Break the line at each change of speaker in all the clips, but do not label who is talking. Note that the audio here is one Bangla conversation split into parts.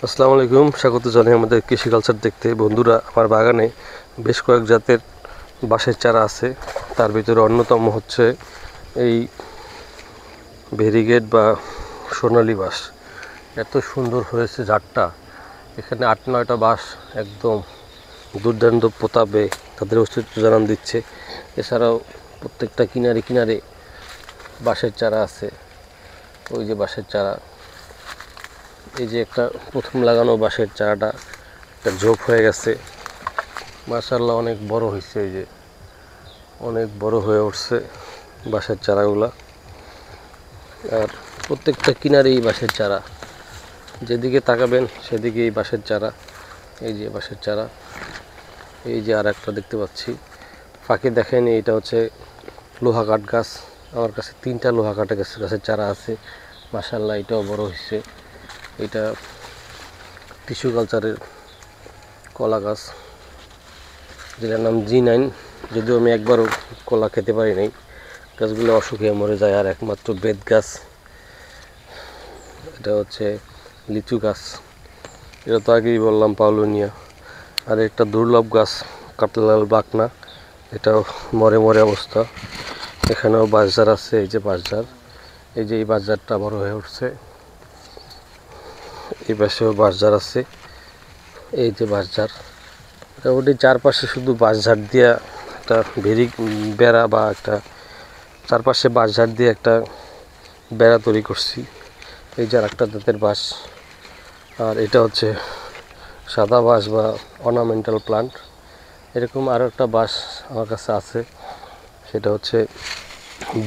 আসসালামু আলাইকুম, স্বাগত জানাই আমাদের কৃষি কালচার দেখতে। বন্ধুরা, আমার বাগানে বেশ কয়েক জাতের বাঁশের চারা আছে। তার ভিতরে অন্যতম হচ্ছে এই ভেরিগেট বা সোনালী বাঁশ। এত সুন্দর হয়েছে ঝাড়টা। এখানে ৮-৯টা বাঁশ একদম দুর্দান্ত প্রতাপে তাদের অস্তিত্ব জানান দিচ্ছে। এছাড়াও প্রত্যেকটা কিনারে কিনারে বাঁশের চারা আছে। ওই যে বাঁশের চারা, এই যে একটা প্রথম লাগানো বাঁশের চারাটা একটা ঝোপ হয়ে গেছে, মাশাআল্লাহ অনেক বড় হয়েছে। এই যে অনেক বড় হয়ে উঠছে বাঁশের চারাগুলা। আর প্রত্যেকটা কিনারেই বাঁশের চারা, যেদিকে তাকাবেন সেদিকেই বাঁশের চারা। এই যে বাঁশের চারা, এই যে আর একটা দেখতে পাচ্ছি ফাঁকে, দেখেন এটা হচ্ছে লোহা কাঠ গাছ। আমার কাছে 3টা লোহা কাঠ গাছের চারা আছে। মাশাআল্লাহ এটাও বড় হয়েছে। এটা টিস্যু কালচারের কলা গাছ, যেটার নাম G9। যদিও আমি একবারও কলা খেতে পারি নাই, গাছগুলো অসুখে মরে যায়। আর একমাত্র বেত গাছ, এটা হচ্ছে লিচু গাছ, এটা তো আগেই বললাম পাউলোনিয়া। আর একটা দুর্লভ গাছ কাটলাল বাকনা, এটাও মরে মরে অবস্থা। এখানেও বাঁশঝাড় আছে, এই যে বাঁশঝাড়, এই যে এই বাঁশঝাড়টা বড় হয়ে উঠছে। এই পাশেও বাঁশঝাড় আছে, এই যে বাঁশঝাড়। মোটামুটি চারপাশে শুধু বাঁশঝাড় দিয়ে একটা বেড়া বা একটা চারপাশে বাঁশঝাড় দিয়ে একটা বেড়া তৈরি করছি। এই যে একটা জাতের বাঁশ। আর এটা হচ্ছে সাদা বাঁশ বা অর্নামেন্টাল প্লান্ট। এরকম আরও একটা বাঁশ আমার কাছে আছে, সেটা হচ্ছে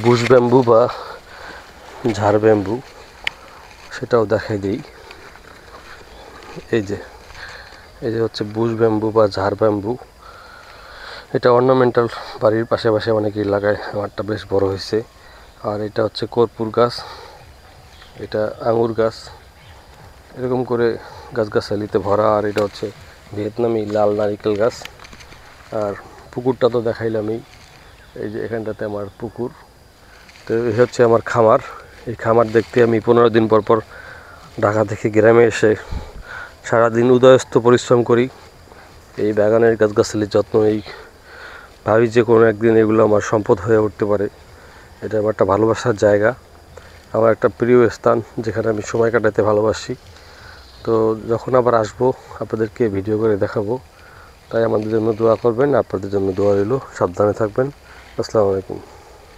বুশ ব্যাম্বু বা ঝাড় ব্যাম্বু। সেটাও দেখাই দিই। এই যে হচ্ছে বুশ ব্যাম্বু বা ঝাড় ব্যাম্বু। এটা অর্নামেন্টাল, বাড়ির পাশে অনেকেই লাগায়। আমারটা বেশ বড় হয়েছে। আর এটা হচ্ছে কর্পূর গাছ, এটা আঙুর গাছ। এরকম করে গাছগাছালিতে ভরা। আর এটা হচ্ছে ভিয়েতনামি লাল নারিকেল গাছ। আর পুকুরটা তো দেখাইলামই, এই যে এখানটাতে আমার পুকুর। তো এই হচ্ছে আমার খামার। এই খামার দেখতে আমি 15 দিন পর ঢাকা থেকে গ্রামে এসে সারাদিন উদয়স্ত পরিশ্রম করি। এই বাগানের গাছগাছালির যত্ন এই ভাবি যে কোনো একদিন এগুলো আমার সম্পদ হয়ে উঠতে পারে। এটা আমার একটা ভালোবাসার জায়গা, আমার একটা প্রিয় স্থান, যেখানে আমি সময় কাটাতে ভালোবাসি। তো যখন আবার আসবো আপনাদেরকে ভিডিও করে দেখাবো। তাই আমাদের জন্য দোয়া করবেন, আপনাদের জন্য দোয়া রইল। সাবধানে থাকবেন। আসসালামু আলাইকুম।